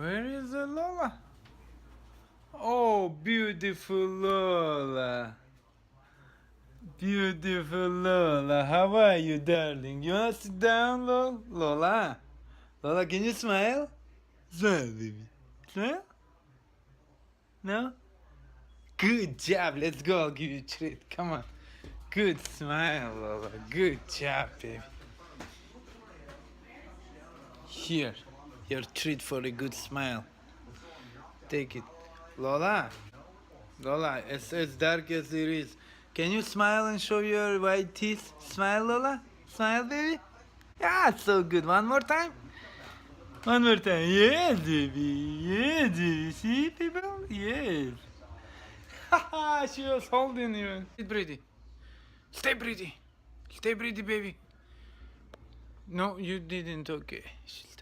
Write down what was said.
Where is the Lola? Oh, beautiful Lola. Beautiful Lola. How are you, darling? You wanna sit down, Lola? Lola, can you smile? Smile, baby. Smile? No? Good job. Let's go. I'll give you a treat. Come on. Good smile, Lola. Good job, baby. Here. Your treat for a good smile. Take it. Lola. Lola, it's as dark as it is. Can you smile and show your white teeth? Smile, Lola. Smile, baby. Yeah, so good. One more time. One more time. Yes, baby. Yes, baby. See, people? Yes. Haha, she was holding you. Stay pretty. Stay pretty. Stay pretty, baby. No, you didn't. Okay. She'll